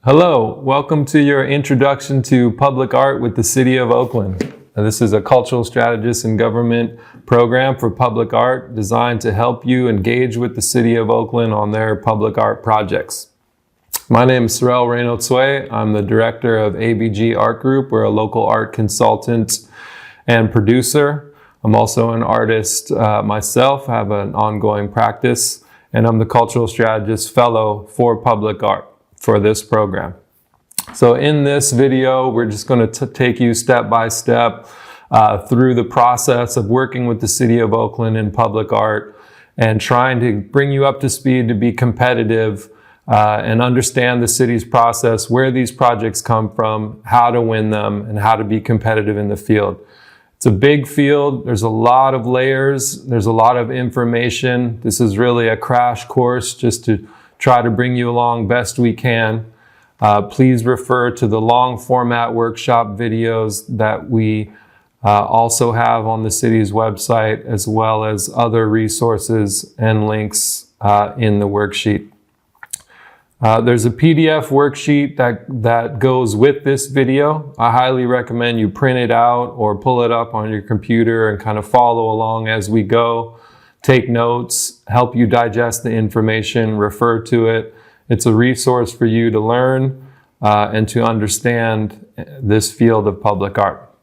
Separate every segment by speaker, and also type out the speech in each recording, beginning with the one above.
Speaker 1: Hello, welcome to your Introduction to Public Art with the City of Oakland. This is a cultural strategist and government program for public art designed to help you engage with the City of Oakland on their public art projects. My name is Sorell Raino Tsui. I'm the director of ABG Art Group. We're a local art consultant and producer. I'm also an artist myself. I have an ongoing practice, and I'm the cultural strategist fellow for public art for this program. So in this video, we're just going to take you step by step through the process of working with the City of Oakland in public art and trying to bring you up to speed to be competitive and understand the city's process, where these projects come from, how to win them, and how to be competitive in the field. It's a big field. There's a lot of layers. There's a lot of information. This is really a crash course just to try to bring you along best we can. Please refer to the long format workshop videos that we also have on the city's website, as well as other resources and links in the worksheet. There's a PDF worksheet that goes with this video. I highly recommend you print it out or pull it up on your computer and kind of follow along as we go. Take notes, help you digest the information, refer to it. It's a resource for you to learn and to understand this field of public art.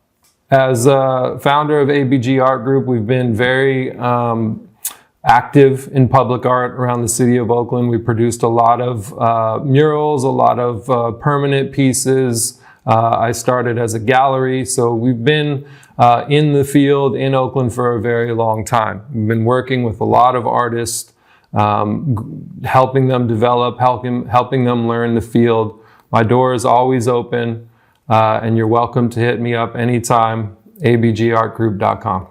Speaker 1: As a founder of ABG Art Group, we've been very active in public art around the City of Oakland. We produced a lot of murals, a lot of permanent pieces. I started as a gallery, so we've been in the field in Oakland for a very long time. We've been working with a lot of artists, helping them develop, helping them learn the field. My door is always open, and you're welcome to hit me up anytime, abgartgroup.com.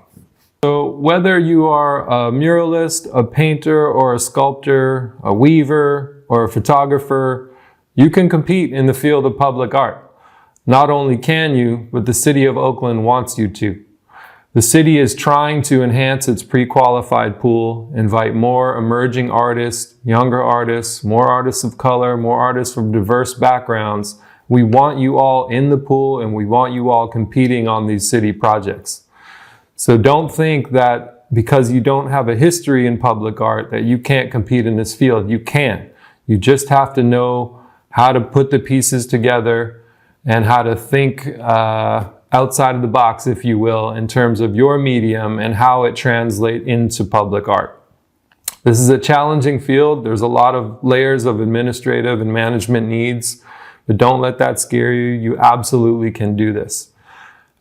Speaker 1: So whether you are a muralist, a painter, or a sculptor, a weaver, or a photographer, you can compete in the field of public art. Not only can you, but the City of Oakland wants you to. The city is trying to enhance its pre-qualified pool, invite more emerging artists, younger artists, more artists of color, more artists from diverse backgrounds. We want you all in the pool, and we want you all competing on these city projects. So don't think that because you don't have a history in public art that you can't compete in this field. You can. You just have to know how to put the pieces together and how to think outside of the box, if you will, in terms of your medium and how it translates into public art. This is a challenging field. There's a lot of layers of administrative and management needs, but don't let that scare you. You absolutely can do this.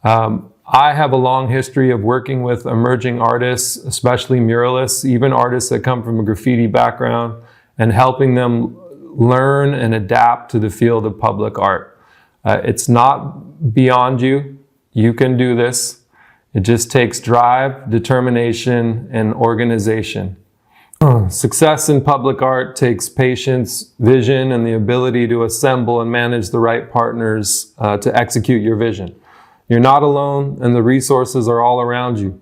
Speaker 1: I have a long history of working with emerging artists, especially muralists, even artists that come from a graffiti background, and helping them learn and adapt to the field of public art. It's not beyond you. You can do this. It just takes drive, determination, and organization. Success in public art takes patience, vision, and the ability to assemble and manage the right partners to execute your vision. You're not alone, and the resources are all around you.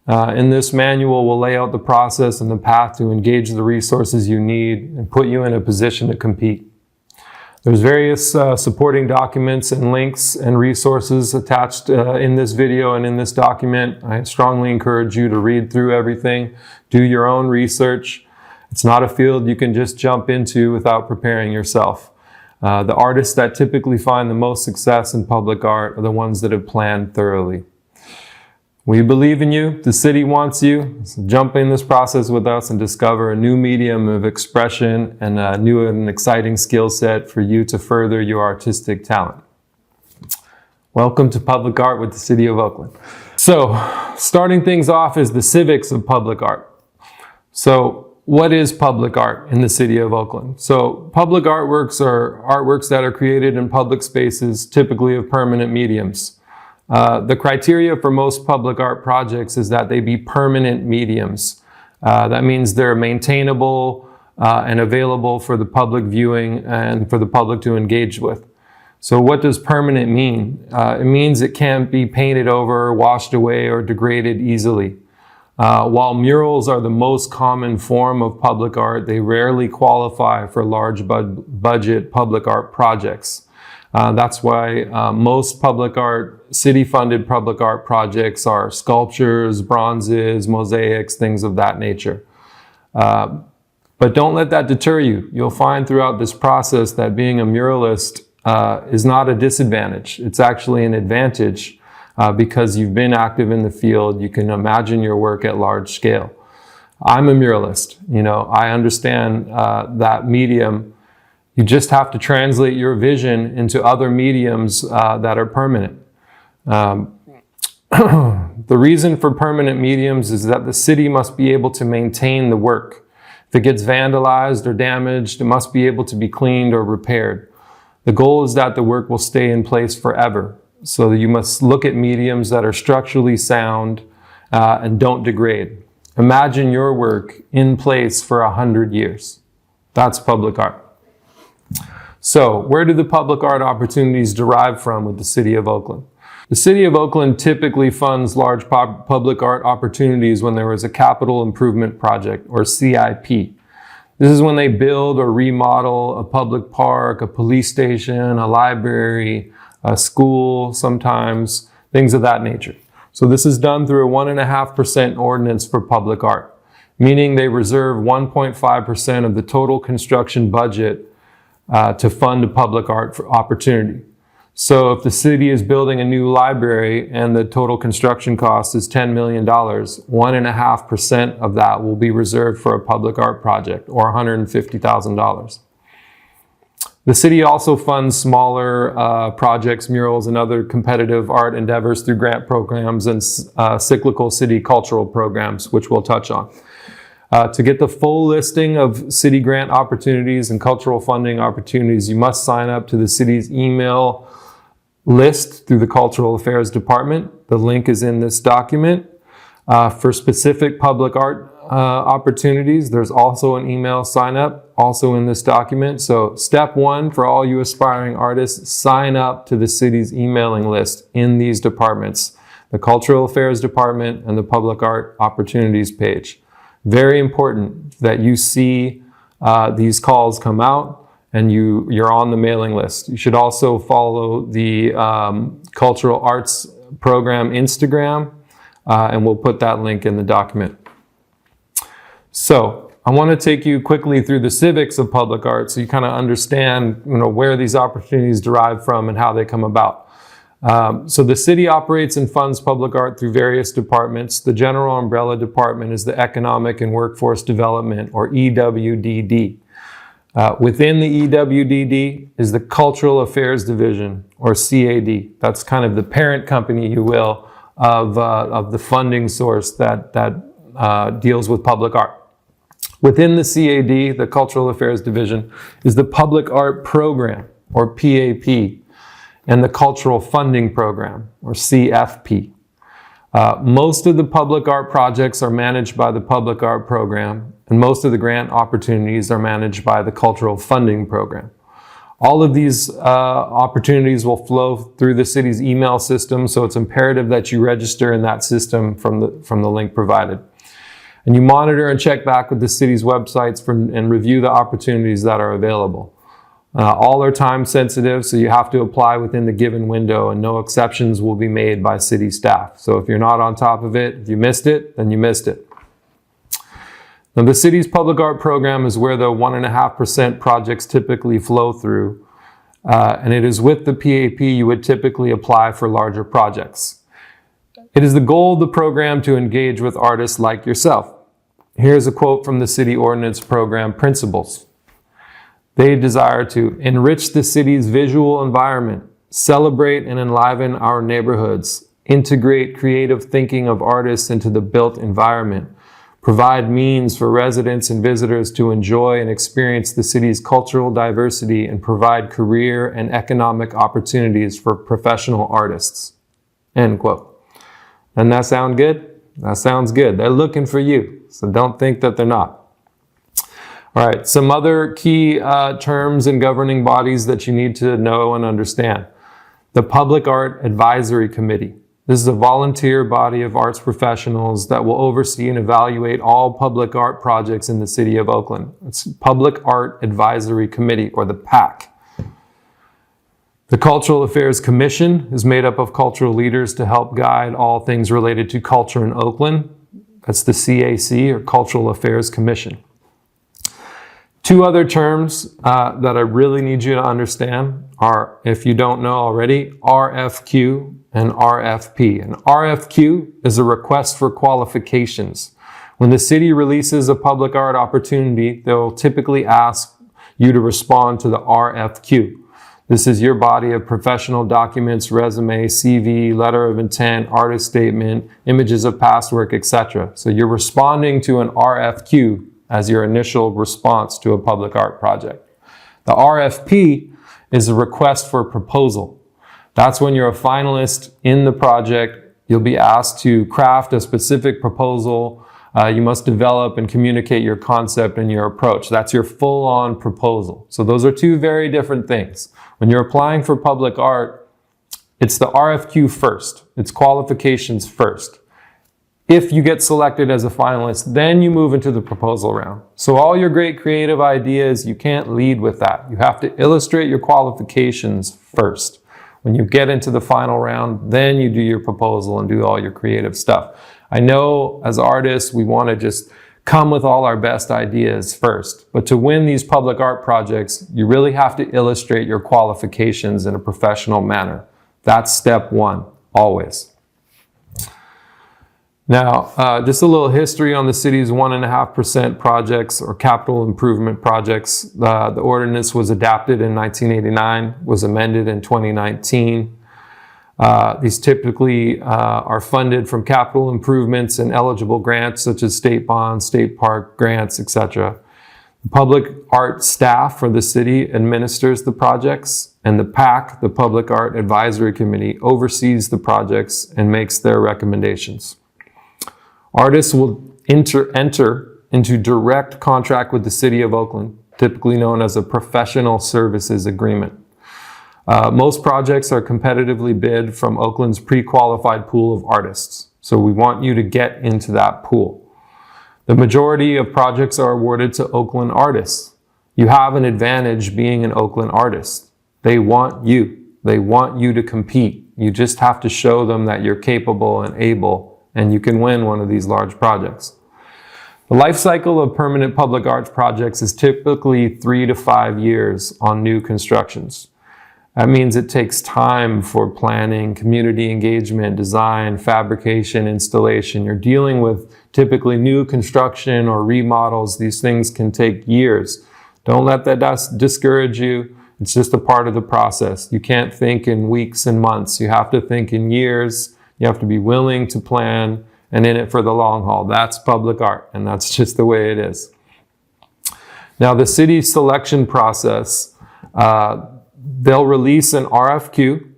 Speaker 1: In this manual, we'll lay out the process and the path to engage the resources you need and put you in a position to compete. There's various supporting documents and links and resources attached in this video and in this document. I strongly encourage you to read through everything, do your own research. It's not a field you can just jump into without preparing yourself. The artists that typically find the most success in public art are the ones that have planned thoroughly. We believe in you. The city wants you. So jump in this process with us and discover a new medium of expression and a new and exciting skill set for you to further your artistic talent. Welcome to Public Art with the City of Oakland. So, starting things off is the Civics of Public Art. So, what is public art in the City of Oakland? So, public artworks are artworks that are created in public spaces, typically of permanent mediums. The criteria for most public art projects is that they be permanent mediums. That means they're maintainable and available for the public viewing and for the public to engage with. So what does permanent mean? It means it can't be painted over, washed away, or degraded easily. While murals are the most common form of public art, they rarely qualify for large budget public art projects. That's why most public art, city-funded public art projects are sculptures, bronzes, mosaics, things of that nature. But don't let that deter you. You'll find throughout this process that being a muralist is not a disadvantage. It's actually an advantage because you've been active in the field. You can imagine your work at large scale. I'm a muralist. I understand that medium. You just have to translate your vision into other mediums that are permanent. The reason for permanent mediums is that the city must be able to maintain the work. If it gets vandalized or damaged, it must be able to be cleaned or repaired. The goal is that the work will stay in place forever. So you must look at mediums that are structurally sound and don't degrade. Imagine your work in place for 100 years. That's public art. So where do the public art opportunities derive from with the City of Oakland? The City of Oakland typically funds large public art opportunities when there is a capital improvement project, or CIP. This is when they build or remodel a public park, a police station, a library, a school, sometimes, things of that nature. So this is done through a 1.5% ordinance for public art, meaning they reserve 1.5% of the total construction budget to fund a public art opportunity. So if the city is building a new library and the total construction cost is $10 million, 1.5% of that will be reserved for a public art project, or $150,000. The city also funds smaller projects, murals, and other competitive art endeavors through grant programs and cyclical city cultural programs, which we'll touch on. To get the full listing of city grant opportunities and cultural funding opportunities, you must sign up to the city's email list through the Cultural Affairs Department. The link is in this document. For specific public art opportunities, there's also an email sign up, also in this document. So step one for all you aspiring artists, sign up to the city's emailing list in these departments, the Cultural Affairs Department and the Public Art Opportunities page. Very important that you see these calls come out and you're on the mailing list. You should also follow the Cultural Arts Program Instagram, and we'll put that link in the document. So I want to take you quickly through the civics of public art so you kind of understand where these opportunities derive from and how they come about. So the city operates and funds public art through various departments. The general umbrella department is the Economic and Workforce Development, or EWDD. Within the EWDD is the Cultural Affairs Division, or CAD. That's kind of the parent company, you will, of the funding source that deals with public art. Within the CAD, the Cultural Affairs Division, is the Public Art Program, or PAP, and the Cultural Funding Program, or CFP. Most of the public art projects are managed by the Public Art Program, and most of the grant opportunities are managed by the Cultural Funding Program. All of these opportunities will flow through the city's email system, so it's imperative that you register in that system from the link provided. And you monitor and check back with the city's websites and review the opportunities that are available. All are time sensitive, so you have to apply within the given window, and no exceptions will be made by city staff. So if you're not on top of it, if you missed it, then you missed it. Now, the city's public art program is where the 1.5% projects typically flow through, and it is with the PAP you would typically apply for larger projects. It is the goal of the program to engage with artists like yourself. Here's a quote from the City Ordinance Program principles. They desire to enrich the city's visual environment, celebrate and enliven our neighborhoods, integrate creative thinking of artists into the built environment, provide means for residents and visitors to enjoy and experience the city's cultural diversity, and provide career and economic opportunities for professional artists. End quote. Doesn't that sound good? That sounds good. They're looking for you, so don't think that they're not. All right, some other key terms and governing bodies that you need to know and understand. The Public Art Advisory Committee. This is a volunteer body of arts professionals that will oversee and evaluate all public art projects in the city of Oakland. It's Public Art Advisory Committee, or the PAC. The Cultural Affairs Commission is made up of cultural leaders to help guide all things related to culture in Oakland. That's the CAC, or Cultural Affairs Commission. Two other terms that I really need you to understand are, if you don't know already, RFQ and RFP. An RFQ is a request for qualifications. When the city releases a public art opportunity, they'll typically ask you to respond to the RFQ. This is your body of professional documents, resume, CV, letter of intent, artist statement, images of past work, etc. So you're responding to an RFQ as your initial response to a public art project. The RFP is a request for proposal. That's when you're a finalist in the project. You'll be asked to craft a specific proposal. You must develop and communicate your concept and your approach. That's your full-on proposal. So those are two very different things. When you're applying for public art, it's the RFQ first. It's qualifications first. If you get selected as a finalist, then you move into the proposal round. So all your great creative ideas, you can't lead with that. You have to illustrate your qualifications first. When you get into the final round, then you do your proposal and do all your creative stuff. I know as artists, we want to just come with all our best ideas first. But to win these public art projects, you really have to illustrate your qualifications in a professional manner. That's step one, always. Now, just a little history on the city's 1.5% projects or capital improvement projects. The ordinance was adapted in 1989, was amended in 2019. These typically are funded from capital improvements and eligible grants such as state bonds, state park grants, etc. The public art staff for the city administers the projects, and the PAC, the Public Art Advisory Committee, oversees the projects and makes their recommendations. Artists will enter into direct contract with the city of Oakland, typically known as a professional services agreement. Most projects are competitively bid from Oakland's pre-qualified pool of artists. So we want you to get into that pool. The majority of projects are awarded to Oakland artists. You have an advantage being an Oakland artist. They want you. They want you to compete. You just have to show them that you're capable and able, and you can win one of these large projects. The life cycle of permanent public arts projects is typically 3 to 5 years on new constructions. That means it takes time for planning, community engagement, design, fabrication, installation. You're dealing with typically new construction or remodels. These things can take years. Don't let that discourage you. It's just a part of the process. You can't think in weeks and months. You have to think in years. You have to be willing to plan and in it for the long haul. That's public art, and that's just the way it is. Now, the city selection process, they'll release an RFQ,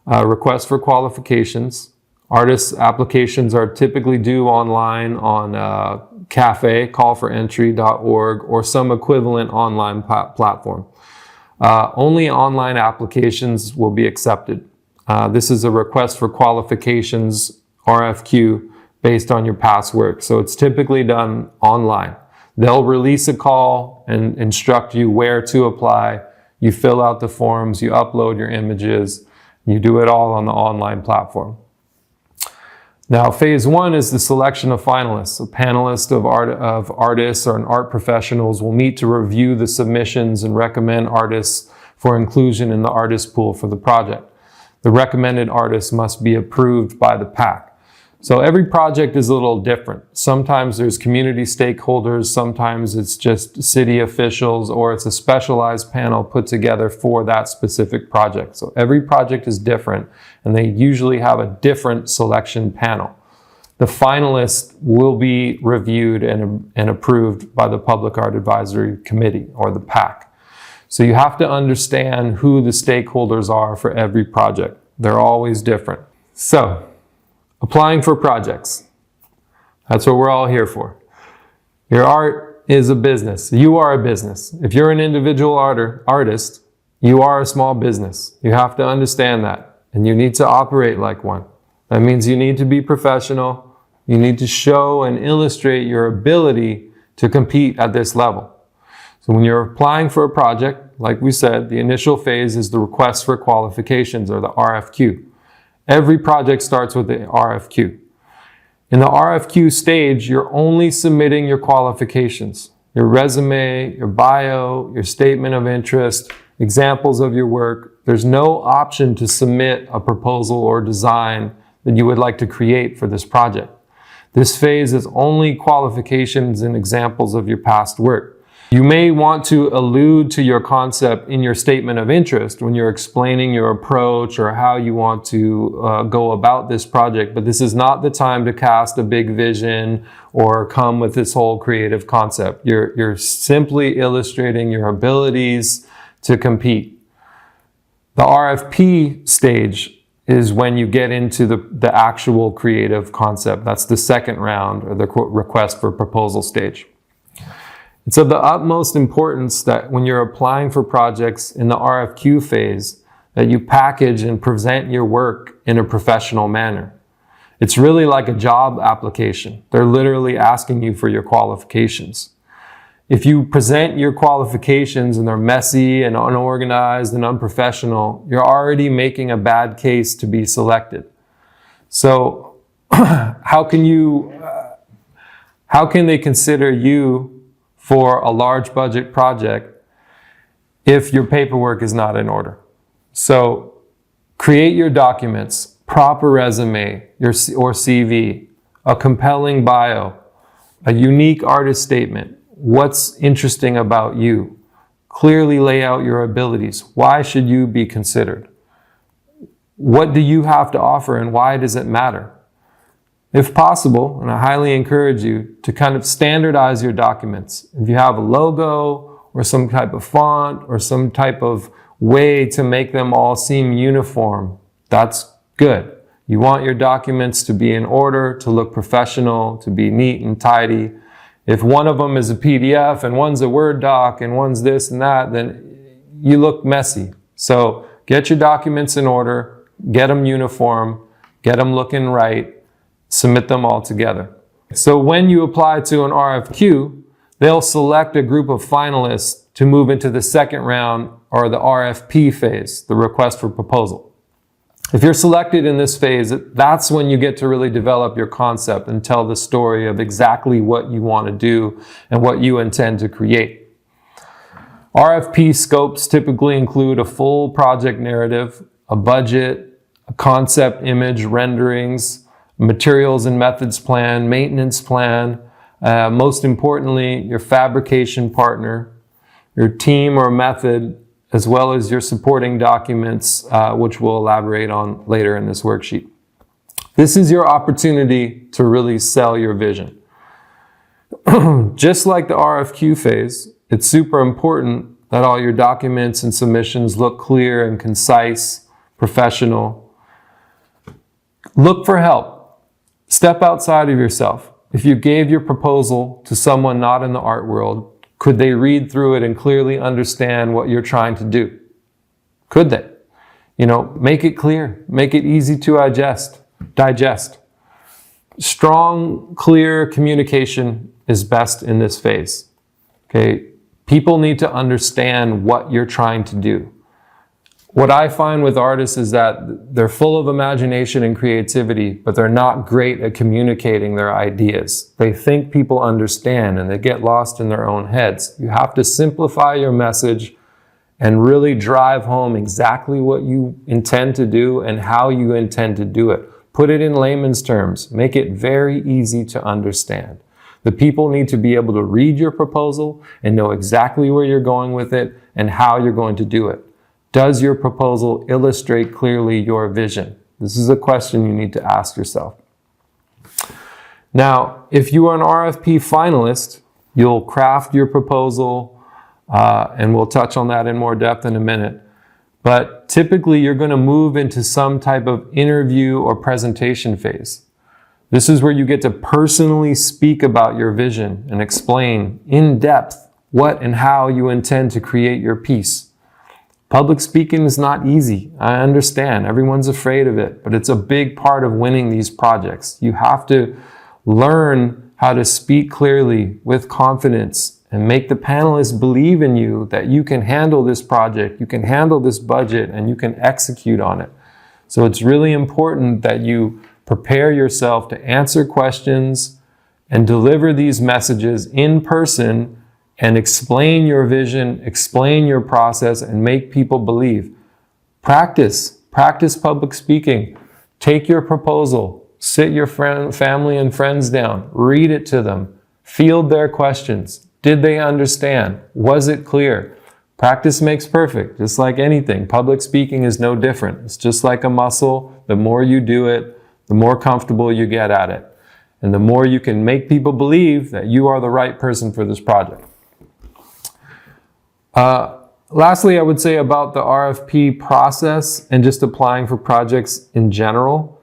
Speaker 1: request for qualifications. Artists' applications are typically due online on cafe, callforentry.org, or some equivalent online platform. Only online applications will be accepted. This is a request for qualifications, RFQ, based on your past work. So it's typically done online. They'll release a call and instruct you where to apply. You fill out the forms, you upload your images, you do it all on the online platform. Now, phase one is the selection of finalists. A panelist of artists or art professionals will meet to review the submissions and recommend artists for inclusion in the artist pool for the project. The recommended artists must be approved by the PAC. So every project is a little different. Sometimes there's community stakeholders, sometimes it's just city officials, or it's a specialized panel put together for that specific project. So every project is different, and they usually have a different selection panel. The finalists will be reviewed and approved by the Public Art Advisory Committee, or the PAC. So you have to understand who the stakeholders are for every project. They're always different. So, applying for projects. That's what we're all here for. Your art is a business. You are a business. If you're an individual artist, you are a small business. You have to understand that, and you need to operate like one. That means you need to be professional. You need to show and illustrate your ability to compete at this level. So when you're applying for a project, like we said, the initial phase is the request for qualifications, or the RFQ. Every project starts with the RFQ. In the RFQ stage, you're only submitting your qualifications, your resume, your bio, your statement of interest, examples of your work. There's no option to submit a proposal or design that you would like to create for this project. This phase is only qualifications and examples of your past work. You may want to allude to your concept in your statement of interest when you're explaining your approach or how you want to go about this project, but this is not the time to cast a big vision or come with this whole creative concept. You're simply illustrating your abilities to compete. The RFP stage is when you get into the actual creative concept. That's the second round, or the request for proposal stage. It's of the utmost importance that when you're applying for projects in the RFQ phase, that you package and present your work in a professional manner. It's really like a job application. They're literally asking you for your qualifications. If you present your qualifications and they're messy and unorganized and unprofessional, you're already making a bad case to be selected. So how can they consider you for a large budget project if your paperwork is not in order? So create your documents, proper resume, or CV, a compelling bio, a unique artist statement. What's interesting about you? Clearly lay out your abilities. Why should you be considered? What do you have to offer, and why does it matter? If possible, and I highly encourage you to kind of standardize your documents. If you have a logo or some type of font or some type of way to make them all seem uniform, that's good. You want your documents to be in order, to look professional, to be neat and tidy. If one of them is a PDF and one's a Word doc and one's this and that, then you look messy. So get your documents in order, get them uniform, get them looking right, submit them all together. So when you apply to an RFQ, they'll select a group of finalists to move into the second round, or the RFP phase, the request for proposal. If you're selected in this phase, that's when you get to really develop your concept and tell the story of exactly what you want to do and what you intend to create. RFP scopes typically include a full project narrative, a budget, a concept image, renderings, materials and methods plan, maintenance plan, most importantly, your fabrication partner, your team or method, as well as your supporting documents, which we'll elaborate on later in this worksheet. This is your opportunity to really sell your vision. Just like the RFQ phase, it's super important that all your documents and submissions look clear and concise, professional. Look for help. Step outside of yourself. If you gave your proposal to someone not in the art world, could they read through it and clearly understand what you're trying to do? Could they? Make it clear, make it easy to digest. Strong, clear communication is best in this phase. Okay? People need to understand what you're trying to do. What I find with artists is that they're full of imagination and creativity, but they're not great at communicating their ideas. They think people understand and they get lost in their own heads. You have to simplify your message and really drive home exactly what you intend to do and how you intend to do it. Put it in layman's terms. Make it very easy to understand. The people need to be able to read your proposal and know exactly where you're going with it and how you're going to do it. Does your proposal illustrate clearly your vision? This is a question you need to ask yourself. Now, if you are an RFP finalist, you'll craft your proposal, and we'll touch on that in more depth in a minute. But typically, you're going to move into some type of interview or presentation phase. This is where you get to personally speak about your vision and explain in depth what and how you intend to create your piece. Public speaking is not easy. I understand. Everyone's afraid of it, but it's a big part of winning these projects. You have to learn how to speak clearly with confidence and make the panelists believe in you that you can handle this project, you can handle this budget, and you can execute on it. So it's really important that you prepare yourself to answer questions and deliver these messages in person and explain your vision, explain your process, and make people believe. Practice public speaking. Take your proposal, sit your family and friends down, read it to them, field their questions. Did they understand? Was it clear? Practice makes perfect, just like anything. Public speaking is no different. It's just like a muscle. The more you do it, the more comfortable you get at it. And the more you can make people believe that you are the right person for this project. Lastly, I would say about the RFP process and just applying for projects in general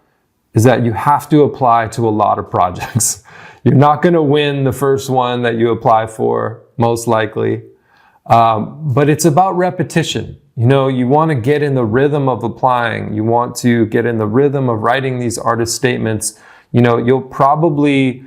Speaker 1: is that you have to apply to a lot of projects. You're not going to win the first one that you apply for, most likely. But it's about repetition. You know, you want to get in the rhythm of applying. You want to get in the rhythm of writing these artist statements. You know, you'll probably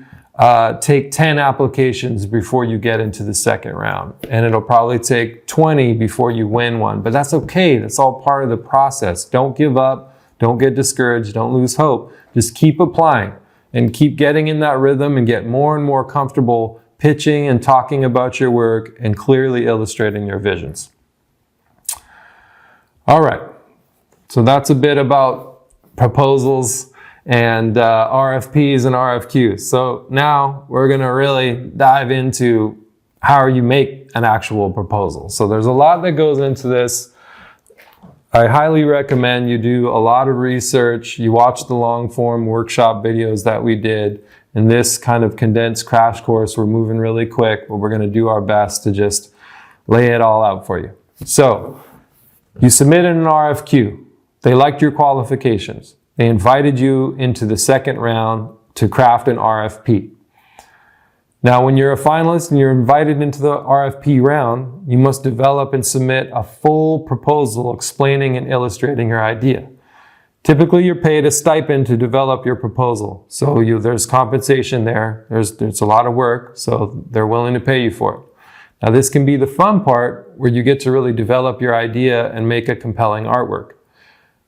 Speaker 1: take 10 applications before you get into the second round. And it'll probably take 20 before you win one. But that's okay. That's all part of the process. Don't give up. Don't get discouraged. Don't lose hope. Just keep applying and keep getting in that rhythm and get more and more comfortable pitching and talking about your work and clearly illustrating your visions. All right. So that's a bit about proposals and RFPs and RFQs. So now we're going to really dive into how you make an actual proposal. So there's a lot that goes into this. I highly recommend you do a lot of research. You watch the long form workshop videos that we did. In this kind of condensed crash course, we're moving really quick, but we're going to do our best to just lay it all out for you. So you submitted an RFQ. They liked your qualifications. They invited you into the second round to craft an RFP. Now, when you're a finalist and you're invited into the RFP round, you must develop and submit a full proposal explaining and illustrating your idea. Typically, you're paid a stipend to develop your proposal. So there's compensation there. There's a lot of work, so they're willing to pay you for it. Now, this can be the fun part where you get to really develop your idea and make a compelling artwork.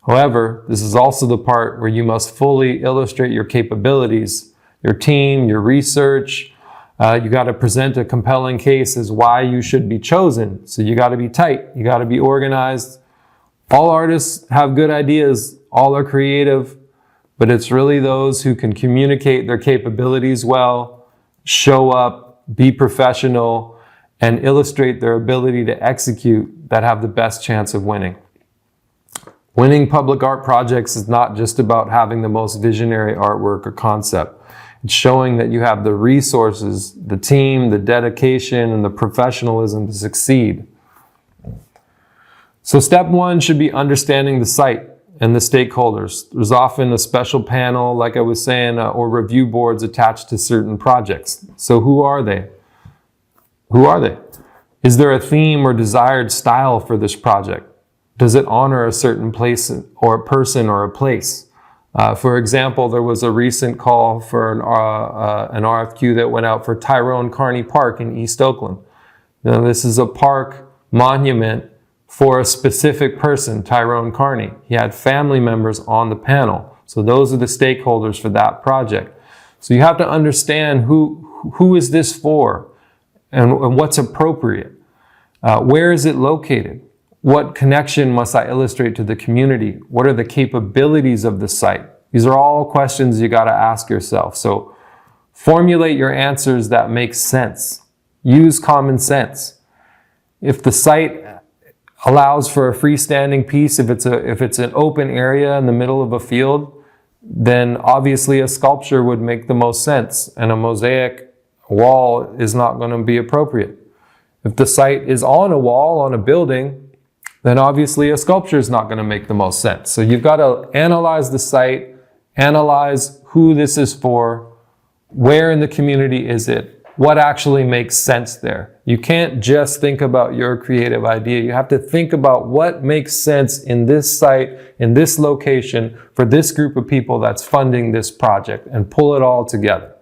Speaker 1: However, this is also the part where you must fully illustrate your capabilities, your team, your research. You got to present a compelling case as why you should be chosen. So you got to be tight. You got to be organized. All artists have good ideas. All are creative. But it's really those who can communicate their capabilities well, show up, be professional, and illustrate their ability to execute that have the best chance of winning. Winning public art projects is not just about having the most visionary artwork or concept. It's showing that you have the resources, the team, the dedication, and the professionalism to succeed. So step one should be understanding the site and the stakeholders. There's often a special panel, like I was saying, or review boards attached to certain projects. So who are they? Who are they? Is there a theme or desired style for this project? Does it honor a certain place or a person or a place? For example, there was a recent call for an RFQ that went out for Tyrone Carney Park in East Oakland. Now, this is a park monument for a specific person, Tyrone Carney. He had family members on the panel. So those are the stakeholders for that project. So you have to understand who is this for and what's appropriate. Where is it located? What connection must I illustrate to the community? What are the capabilities of the site? These are all questions you got to ask yourself. So formulate your answers that make sense. Use common sense. If the site allows for a freestanding piece, if it's an open area in the middle of a field, then obviously a sculpture would make the most sense, and a mosaic wall is not going to be appropriate. If the site is on a wall, on a building, then obviously a sculpture is not going to make the most sense. So you've got to analyze the site, analyze who this is for, where in the community is it, what actually makes sense there. You can't just think about your creative idea. You have to think about what makes sense in this site, in this location, for this group of people that's funding this project, and pull it all together.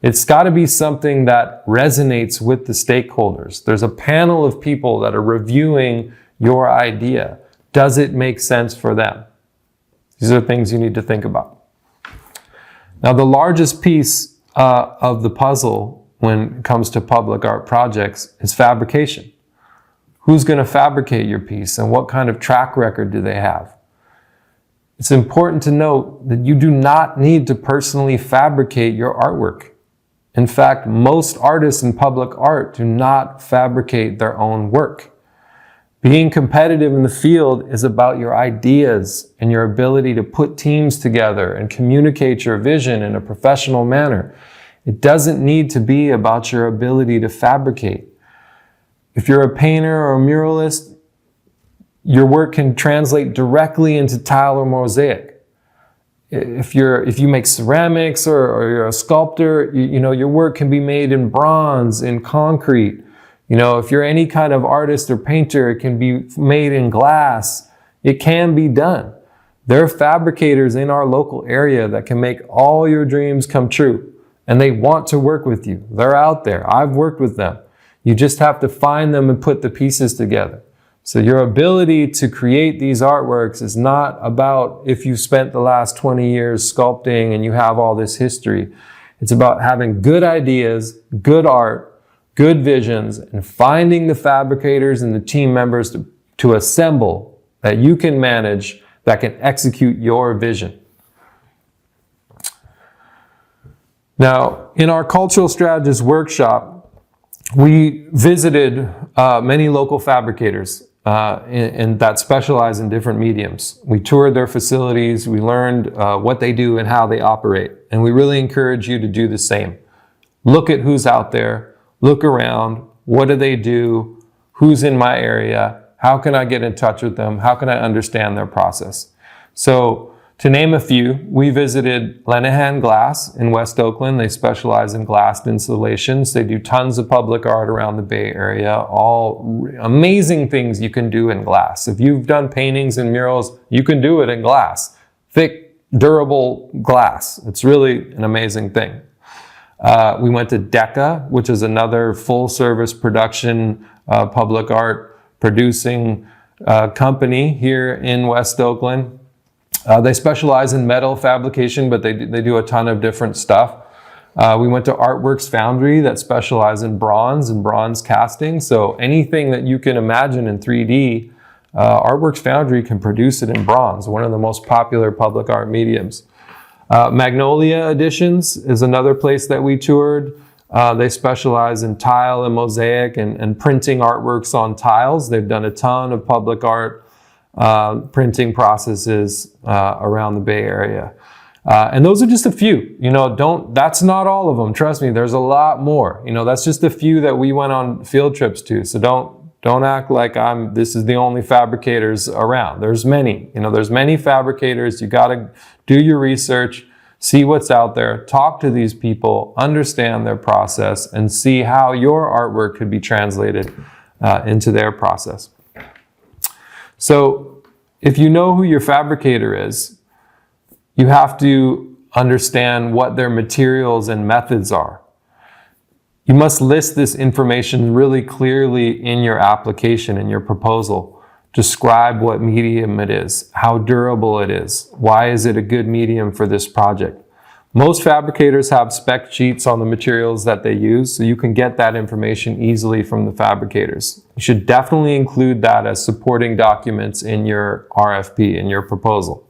Speaker 1: It's got to be something that resonates with the stakeholders. There's a panel of people that are reviewing your idea. Does it make sense for them? These are things you need to think about. Now, the largest piece of the puzzle when it comes to public art projects is fabrication. Who's going to fabricate your piece, and what kind of track record do they have? It's important to note that you do not need to personally fabricate your artwork. In fact, most artists in public art do not fabricate their own work. Being competitive in the field is about your ideas and your ability to put teams together and communicate your vision in a professional manner. It doesn't need to be about your ability to fabricate. If you're a painter or a muralist, your work can translate directly into tile or mosaic. If you make ceramics or you're a sculptor, your work can be made in bronze, in concrete. If you're any kind of artist or painter, it can be made in glass. It can be done. There are fabricators in our local area that can make all your dreams come true. And they want to work with you. They're out there. I've worked with them. You just have to find them and put the pieces together. So your ability to create these artworks is not about if you spent the last 20 years sculpting and you have all this history. It's about having good ideas, good art, good visions, and finding the fabricators and the team members to assemble that you can manage, that can execute your vision. Now, in our Cultural Strategist workshop, we visited many local fabricators and that specialize in different mediums. We toured their facilities, we learned what they do and how they operate, and we really encourage you to do the same. Look at who's out there, look around, what do they do, who's in my area, how can I get in touch with them, how can I understand their process. So, to name a few, we visited Lenahan Glass in West Oakland. They specialize in glass installations. They do tons of public art around the Bay Area, all amazing things you can do in glass. If you've done paintings and murals, you can do it in glass. Thick, durable glass. It's really an amazing thing. We went to Decca, which is another full-service production public art producing company here in West Oakland. They specialize in metal fabrication, but they do a ton of different stuff. We went to Artworks Foundry that specialize in bronze and bronze casting. So anything that you can imagine in 3D, Artworks Foundry can produce it in bronze, one of the most popular public art mediums. Magnolia Editions is another place that we toured. They specialize in tile and mosaic and printing artworks on tiles. They've done a ton of public art printing processes around the Bay Area. And those are just a few, that's not all of them. Trust me, there's a lot more. That's just a few that we went on field trips to. So don't act like this is the only fabricators around. There's many, there's many fabricators. You got to do your research, see what's out there, talk to these people, understand their process, and see how your artwork could be translated into their process. So if you know who your fabricator is, you have to understand what their materials and methods are. You must list this information really clearly in your application, in your proposal. Describe what medium it is, how durable it is, why is it a good medium for this project. Most fabricators have spec sheets on the materials that they use, so you can get that information easily from the fabricators. You should definitely include that as supporting documents in your RFP, in your proposal.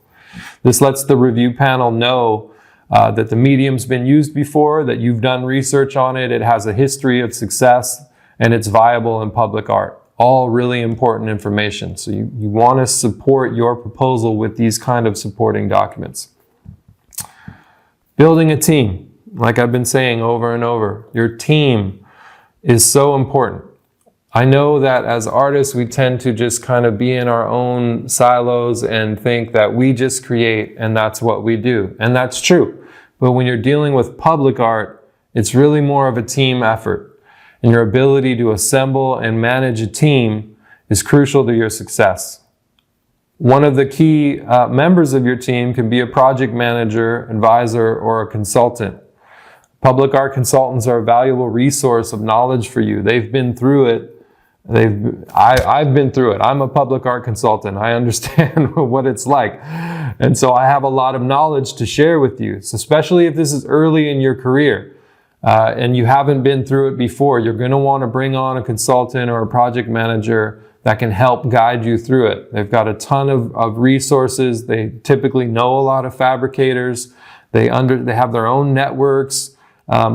Speaker 1: This lets the review panel know that the medium's been used before, that you've done research on it, it has a history of success, and it's viable in public art. All really important information. So you want to support your proposal with these kind of supporting documents. Building a team, like I've been saying over and over, your team is so important. I know that as artists, we tend to just kind of be in our own silos and think that we just create and that's what we do. And that's true. But when you're dealing with public art, It's really more of a team effort. And your ability to assemble and manage a team is crucial to your success. One of the key members of your team can be a project manager, advisor, or a consultant. Public art consultants are a valuable resource of knowledge for you. They've been through it. I've been through it. I'm a public art consultant. I understand what it's like. And so I have a lot of knowledge to share with you, so especially if this is early in your career and you haven't been through it before. You're going to want to bring on a consultant or a project manager that can help guide you through it. They've got a ton of resources. They typically know a lot of fabricators. They have their own networks.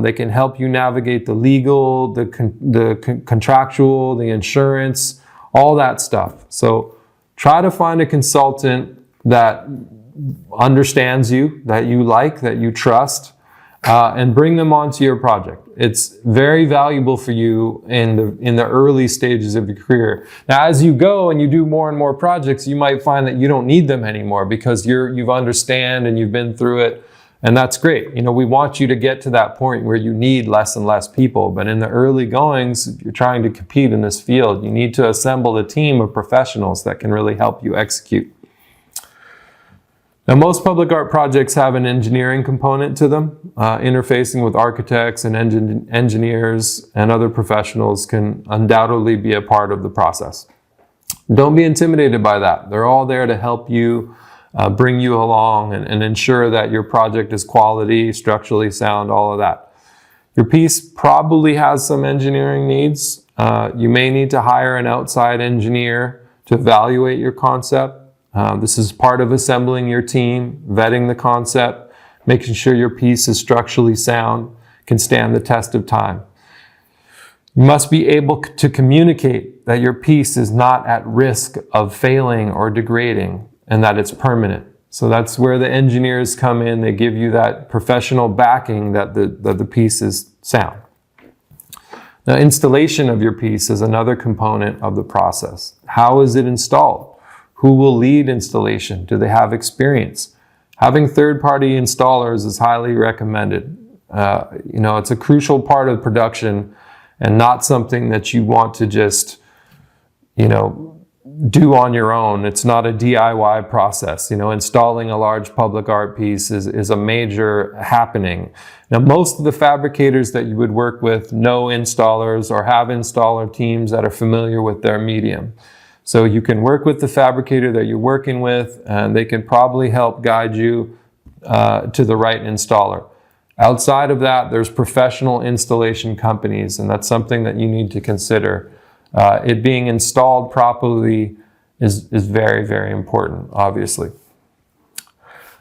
Speaker 1: They can help you navigate the legal, the contractual, the insurance, all that stuff. So try to find a consultant that understands you, that you like, that you trust, and bring them onto your project. It's very valuable for you in the early stages of your career. Now, as you go and you do more and more projects, you might find that you don't need them anymore because you've understand and you've been through it. And that's great. You know, we want you to get to that point where you need less and less people. But in the early goings, if you're trying to compete in this field, you need to assemble a team of professionals that can really help you execute. Now, most public art projects have an engineering component to them. Interfacing with architects and engineers and other professionals can undoubtedly be a part of the process. Don't be intimidated by that. They're all there to help you bring you along and ensure that your project is quality, structurally sound, all of that. Your piece probably has some engineering needs. You may need to hire an outside engineer to evaluate your concept. This is part of assembling your team, vetting the concept, making sure your piece is structurally sound, can stand the test of time. You must be able to communicate that your piece is not at risk of failing or degrading, and that it's permanent. So that's where the engineers come in. They give you that professional backing that the piece is sound. Now, installation of your piece is another component of the process. How is it installed? Who will lead installation? Do they have experience? Having third-party installers is highly recommended. It's a crucial part of production and not something that you want to just, do on your own. It's not a DIY process. Installing a large public art piece is a major happening. Now, most of the fabricators that you would work with know installers or have installer teams that are familiar with their medium. So you can work with the fabricator that you're working with, and they can probably help guide you to the right installer. Outside of that, there's professional installation companies, and that's something that you need to consider. It being installed properly is very, very important, obviously.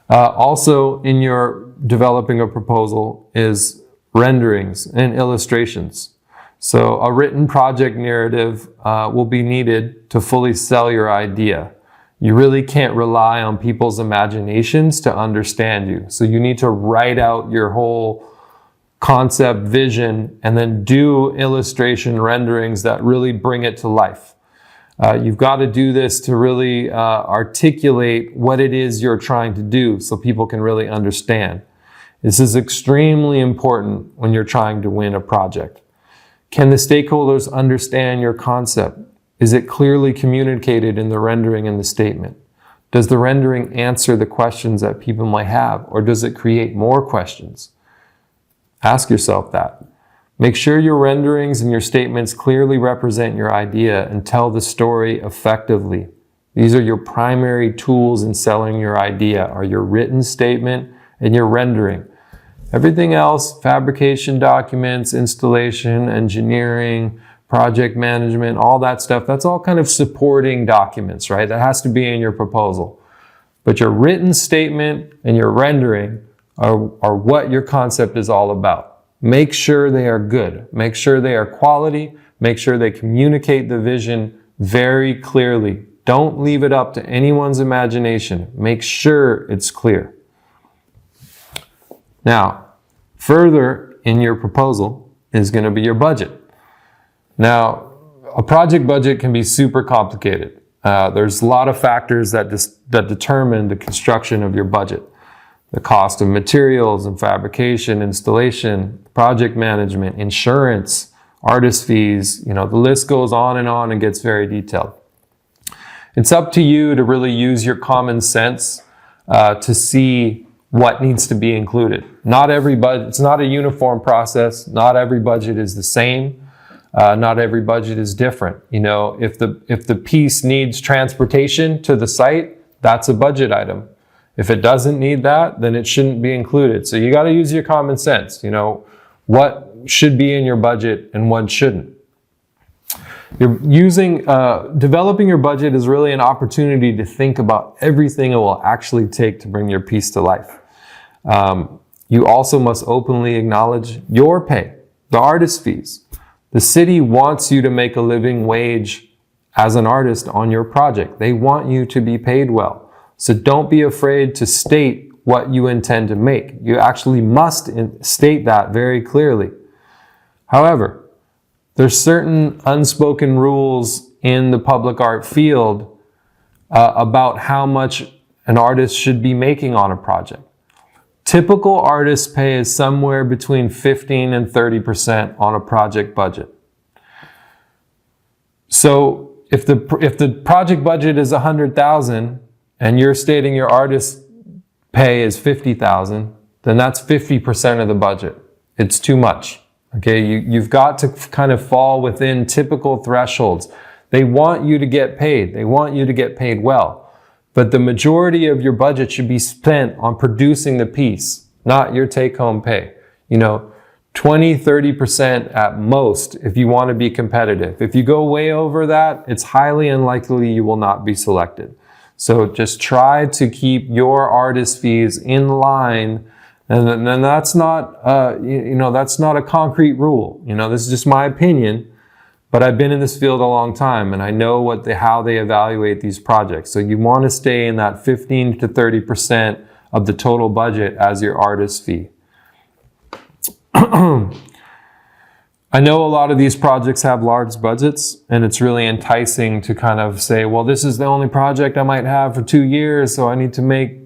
Speaker 1: Also, in your developing a proposal is renderings and illustrations. So a written project narrative will be needed to fully sell your idea. You really can't rely on people's imaginations to understand you. So you need to write out your whole concept, vision, and then do illustration renderings that really bring it to life. You've got to do this to really articulate what it is you're trying to do so people can really understand. This is extremely important when you're trying to win a project. Can the stakeholders understand your concept? Is it clearly communicated in the rendering and the statement? Does the rendering answer the questions that people might have, or does it create more questions? Ask yourself that. Make sure your renderings and your statements clearly represent your idea and tell the story effectively. These are your primary tools in selling your idea, are your written statement and your rendering. Everything else, fabrication documents, installation, engineering, project management, all that stuff, that's all kind of supporting documents, right? That has to be in your proposal. But your written statement and your rendering are what your concept is all about. Make sure they are good. Make sure they are quality. Make sure they communicate the vision very clearly. Don't leave it up to anyone's imagination. Make sure it's clear. Now, further in your proposal is going to be your budget. Now, a project budget can be super complicated. There's a lot of factors that determine the construction of your budget. the cost of materials and fabrication, installation, project management, insurance, artist fees, the list goes on and gets very detailed. It's up to you to really use your common sense to see what needs to be included. Not every budget, it's not a uniform process. Not every budget is the same. Not every budget is different. If the piece needs transportation to the site, that's a budget item. If it doesn't need that, then it shouldn't be included. So you got to use your common sense. What should be in your budget and what shouldn't. Developing your budget is really an opportunity to think about everything it will actually take to bring your piece to life. You also must openly acknowledge your pay, the artist fees. The city wants you to make a living wage as an artist on your project. They want you to be paid well. So don't be afraid to state what you intend to make. You actually must state that very clearly. However, there's certain unspoken rules in the public art field about how much an artist should be making on a project. Typical artist pay is somewhere between 15 and 30% on a project budget. So if the project budget is $100,000 and you're stating your artist pay is $50,000, then that's 50% of the budget. It's too much. Okay, you've got to kind of fall within typical thresholds. They want you to get paid. They want you to get paid well. But the majority of your budget should be spent on producing the piece, not your take-home pay. 20-30% at most if you want to be competitive. If you go way over that, it's highly unlikely you will not be selected. So just try to keep your artist fees in line, and that's not that's not a concrete rule. This is just my opinion, but I've been in this field a long time and I know how they evaluate these projects. So you want to stay in that 15 to 30% of the total budget as your artist fee. I know a lot of these projects have large budgets, and it's really enticing to kind of say, well, this is the only project I might have for 2 years, so I need to make,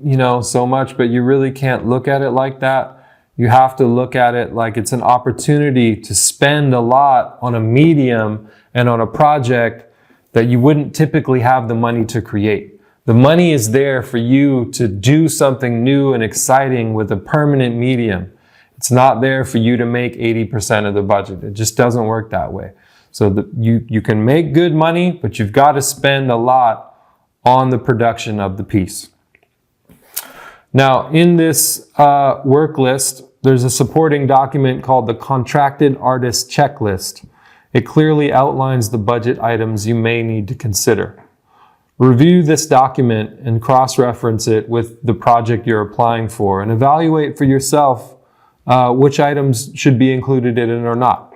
Speaker 1: so much, but you really can't look at it like that. You have to look at it like it's an opportunity to spend a lot on a medium and on a project that you wouldn't typically have the money to create. The money is there for you to do something new and exciting with a permanent medium. It's not there for you to make 80% of the budget. It just doesn't work that way. So you can make good money, but you've got to spend a lot on the production of the piece. Now, in this work list, there's a supporting document called the Contracted Artist Checklist. It clearly outlines the budget items you may need to consider. Review this document and cross-reference it with the project you're applying for, and evaluate for yourself which items should be included in it or not.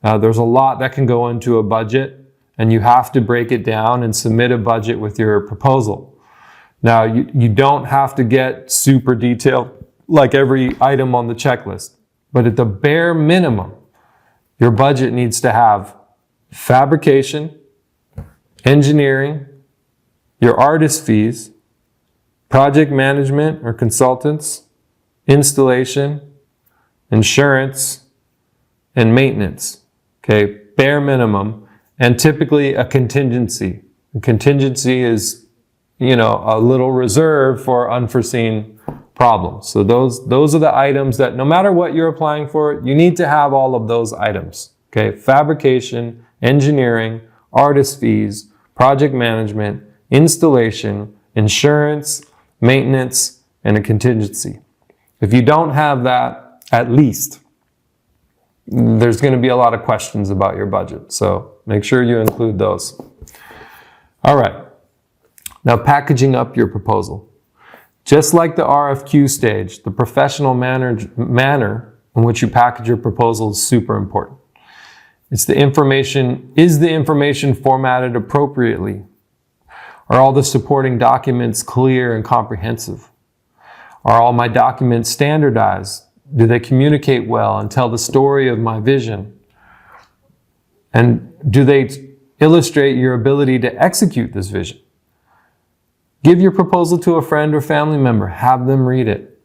Speaker 1: There's a lot that can go into a budget, and you have to break it down and submit a budget with your proposal. Now, you don't have to get super detailed like every item on the checklist, but at the bare minimum, your budget needs to have fabrication, engineering, your artist fees, project management or consultants, installation, insurance, and maintenance. Okay, bare minimum, and typically a contingency. A contingency is, a little reserve for unforeseen problems. So those are the items that no matter what you're applying for, you need to have all of those items. Okay, fabrication, engineering, artist fees, project management, installation, insurance, maintenance, and a contingency. If you don't have that, at least, there's going to be a lot of questions about your budget. So make sure you include those. All right. Now, packaging up your proposal. Just like the RFQ stage, the professional manner in which you package your proposal is super important. Is the information formatted appropriately? Are all the supporting documents clear and comprehensive? Are all my documents standardized? Do they communicate well and tell the story of my vision? And do they illustrate your ability to execute this vision? Give your proposal to a friend or family member. Have them read it.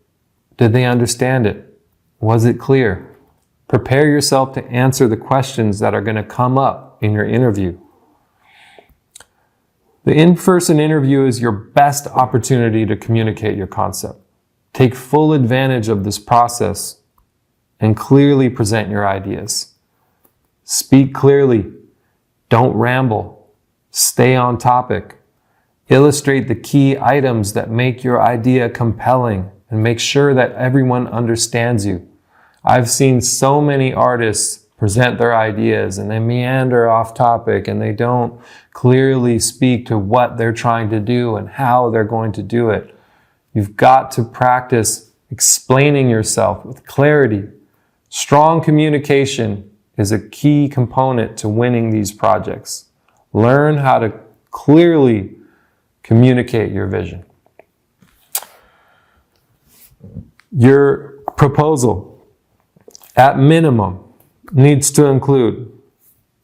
Speaker 1: Did they understand it? Was it clear? Prepare yourself to answer the questions that are going to come up in your interview. The in-person interview is your best opportunity to communicate your concept. Take full advantage of this process and clearly present your ideas. Speak clearly. Don't ramble. Stay on topic. Illustrate the key items that make your idea compelling and make sure that everyone understands you. I've seen so many artists present their ideas and they meander off topic and they don't clearly speak to what they're trying to do and how they're going to do it. You've got to practice explaining yourself with clarity. Strong communication is a key component to winning these projects. Learn how to clearly communicate your vision. Your proposal, at minimum, needs to include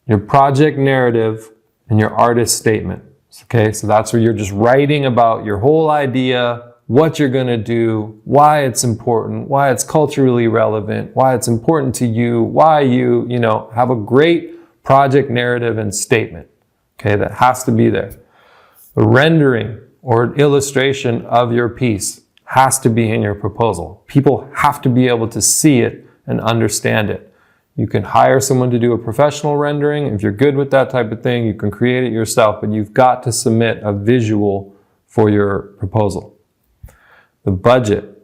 Speaker 1: your project narrative and your artist statement. Okay, so that's where you're just writing about your whole idea, what you're going to do, why it's important, why it's culturally relevant, why it's important to you, why you have a great project narrative and statement. Okay, that has to be there. The rendering or illustration of your piece has to be in your proposal. People have to be able to see it and understand it. You can hire someone to do a professional rendering. If you're good with that type of thing, you can create it yourself, but you've got to submit a visual for your proposal. The budget,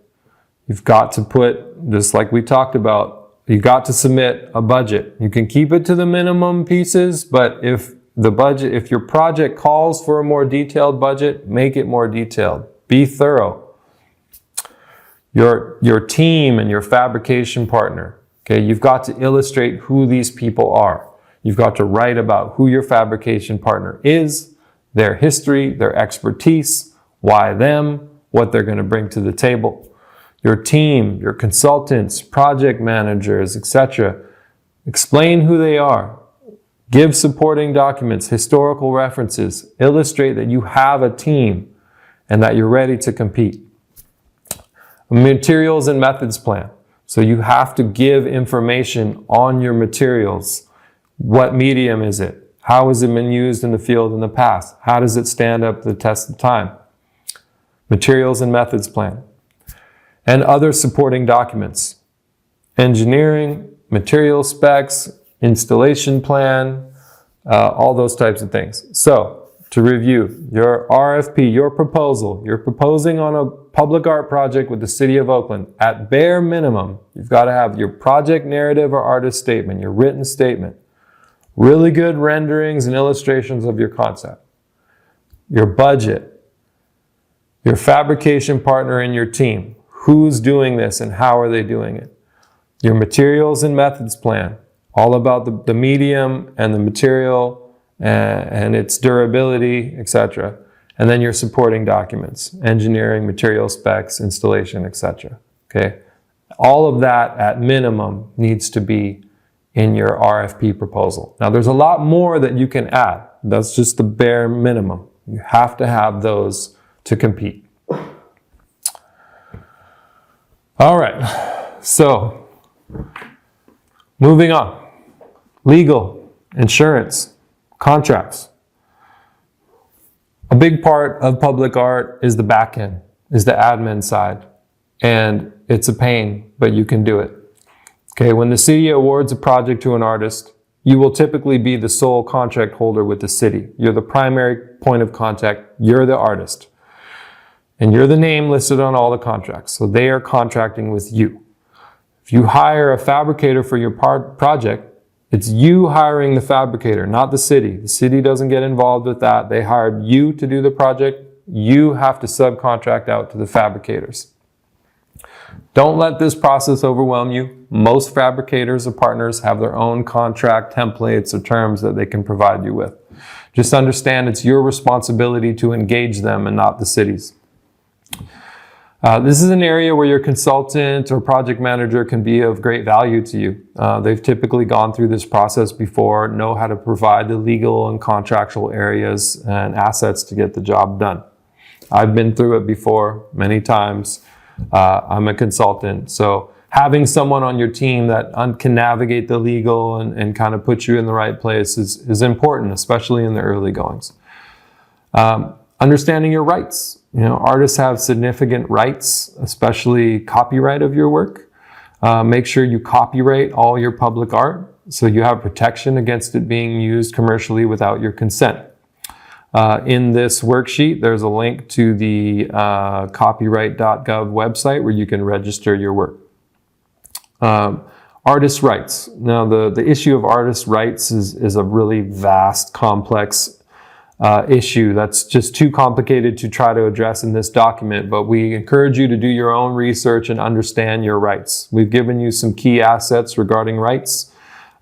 Speaker 1: you've got to put, just like we talked about, you've got to submit a budget. You can keep it to the minimum pieces, but if your project calls for a more detailed budget, make it more detailed. Be thorough. Your team and your fabrication partner, okay, you've got to illustrate who these people are. You've got to write about who your fabrication partner is, their history, their expertise, why them, what they're going to bring to the table. Your team, your consultants, project managers, etc. Explain who they are. Give supporting documents, historical references. Illustrate that you have a team and that you're ready to compete. A materials and methods plan. So you have to give information on your materials. What medium is it? How has it been used in the field in the past? How does it stand up to the test of time? Materials and methods plan. And other supporting documents. Engineering, material specs, installation plan, all those types of things. So, to review, your RFP, your proposal, you're proposing on a public art project with the City of Oakland. At bare minimum, you've got to have your project narrative or artist statement, your written statement, really good renderings and illustrations of your concept, your budget, your fabrication partner and your team, who's doing this and how are they doing it, your materials and methods plan, all about the medium and the material and its durability, etc. And then your supporting documents, engineering, material specs, installation, etc. Okay? All of that at minimum needs to be in your RFP proposal. Now there's a lot more that you can add. That's just the bare minimum. You have to have those to compete. All right, so moving on. Legal, insurance, contracts. A big part of public art is the back end, is the admin side. And it's a pain, but you can do it. Okay, when the city awards a project to an artist, you will typically be the sole contract holder with the city. You're the primary point of contact. You're the artist. And you're the name listed on all the contracts. So they are contracting with you. If you hire a fabricator for your project, it's you hiring the fabricator, not the city. The city doesn't get involved with that. They hired you to do the project. You have to subcontract out to the fabricators. Don't let this process overwhelm you. Most fabricators or partners have their own contract templates or terms that they can provide you with. Just understand it's your responsibility to engage them and not the city's. This is an area where your consultant or project manager can be of great value to you. They've typically gone through this process before, know how to provide the legal and contractual areas and assets to get the job done. I've been through it before many times. I'm a consultant. So having someone on your team that can navigate the legal and kind of put you in the right place is important, especially in the early goings. Understanding your rights. Artists have significant rights, especially copyright of your work. Make sure you copyright all your public art so you have protection against it being used commercially without your consent. In this worksheet, there's a link to the copyright.gov website where you can register your work. Artist rights. Now, the issue of artist rights is a really vast, complex issue that's just too complicated to try to address in this document, but we encourage you to do your own research and understand your rights. We've given you some key assets regarding rights.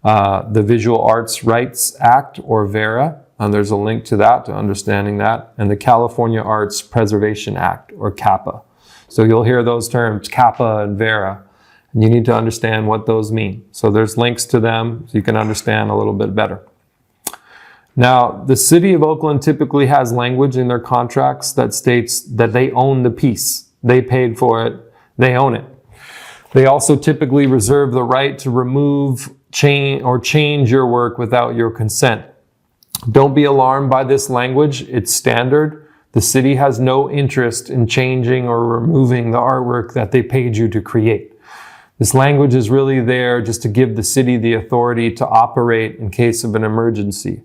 Speaker 1: The Visual Arts Rights Act, or VERA, and there's a link to that, to understanding that, and the California Arts Preservation Act, or CAPA. So you'll hear those terms, CAPA and VERA, and you need to understand what those mean. So there's links to them so you can understand a little bit better. Now, the City of Oakland typically has language in their contracts that states that they own the piece. They paid for it, they own it. They also typically reserve the right to remove, change your work without your consent. Don't be alarmed by this language, it's standard. The city has no interest in changing or removing the artwork that they paid you to create. This language is really there just to give the city the authority to operate in case of an emergency.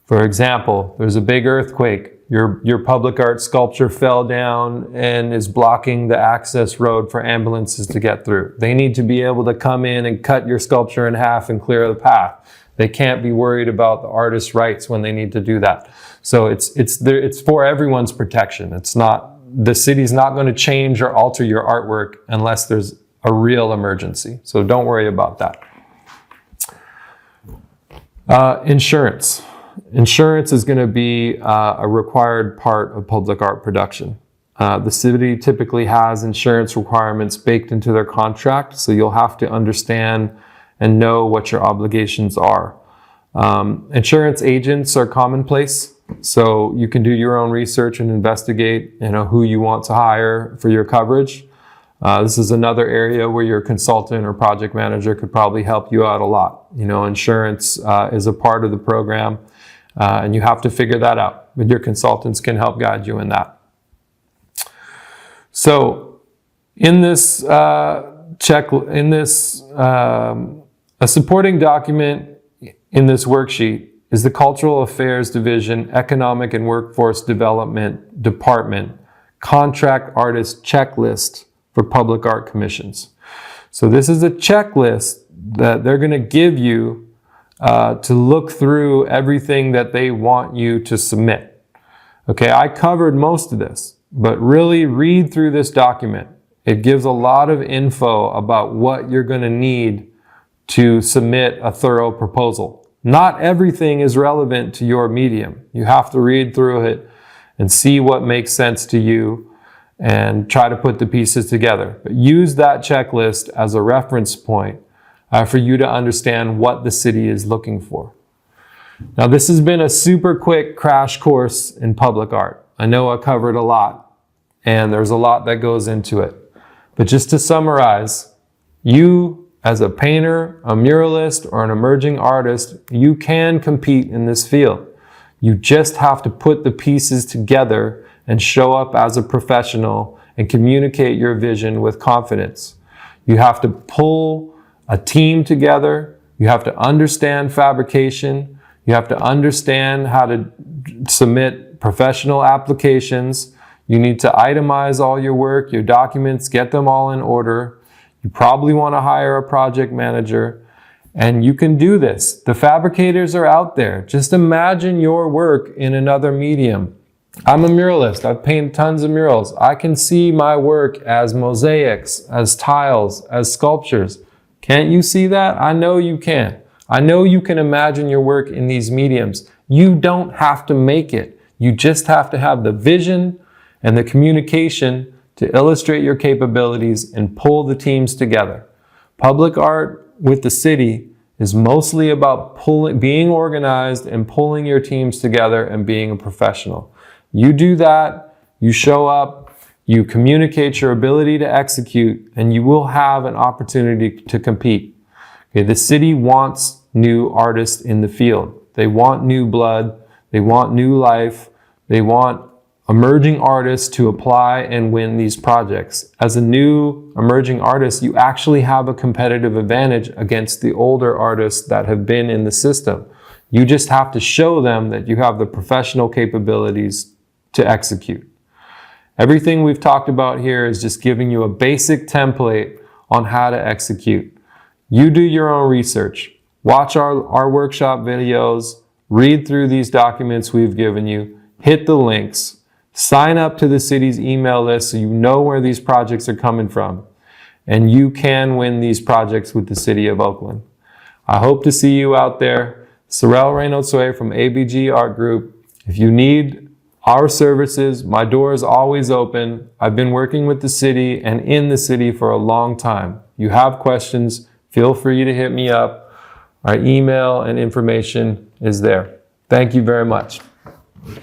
Speaker 1: For example, there's a big earthquake. Your public art sculpture fell down and is blocking the access road for ambulances to get through. They need to be able to come in and cut your sculpture in half and clear the path. They can't be worried about the artist's rights when they need to do that. So it's for everyone's protection. It's not, the city's not going to change or alter your artwork unless there's a real emergency. So don't worry about that. Insurance. Insurance is going to be a required part of public art production. The city typically has insurance requirements baked into their contract, so you'll have to understand and know what your obligations are. Insurance agents are commonplace, so you can do your own research and investigate, who you want to hire for your coverage. This is another area where your consultant or project manager could probably help you out a lot. Insurance is a part of the program. And you have to figure that out, but your consultants can help guide you in that. So in this a supporting document in this worksheet is the Cultural Affairs Division Economic and Workforce Development Department Contract Artist Checklist for Public Art Commissions. So this is a checklist that they're going to give you to look through everything that they want you to submit. Okay, I covered most of this, but really read through this document. It gives a lot of info about what you're going to need to submit a thorough proposal. Not everything is relevant to your medium. You have to read through it and see what makes sense to you and try to put the pieces together. But use that checklist as a reference point for you to understand what the city is looking for. Now, this has been a super quick crash course in public art. I know I covered a lot, and there's a lot that goes into it. But just to summarize, you as a painter, a muralist, or an emerging artist, you can compete in this field. You just have to put the pieces together and show up as a professional and communicate your vision with confidence. You have to pull a team together. You have to understand fabrication. You have to understand how to submit professional applications. You need to itemize all your work, your documents, get them all in order. You probably want to hire a project manager, and you can do this. The fabricators are out there. Just imagine your work in another medium. I'm a muralist. I've painted tons of murals. I can see my work as mosaics, as tiles, as sculptures. Can't you see that? I know you can. I know you can imagine your work in these mediums. You don't have to make it. You just have to have the vision and the communication to illustrate your capabilities and pull the teams together. Public art with the city is mostly about being organized and pulling your teams together and being a professional. You do that, you show up, you communicate your ability to execute, and you will have an opportunity to compete. Okay, the city wants new artists in the field. They want new blood. They want new life. They want emerging artists to apply and win these projects. As a new emerging artist, you actually have a competitive advantage against the older artists that have been in the system. You just have to show them that you have the professional capabilities to execute. Everything we've talked about here is just giving you a basic template on how to execute. You do your own research. Watch our workshop videos, read through these documents we've given you, hit the links, sign up to the city's email list so you know where these projects are coming from. And you can win these projects with the City of Oakland. I hope to see you out there. Sorell Raino Tsui from ABG Art Group. If you need our services, my door is always open. I've been working with the city and in the city for a long time. You have questions, feel free to hit me up. Our email and information is there. Thank you very much.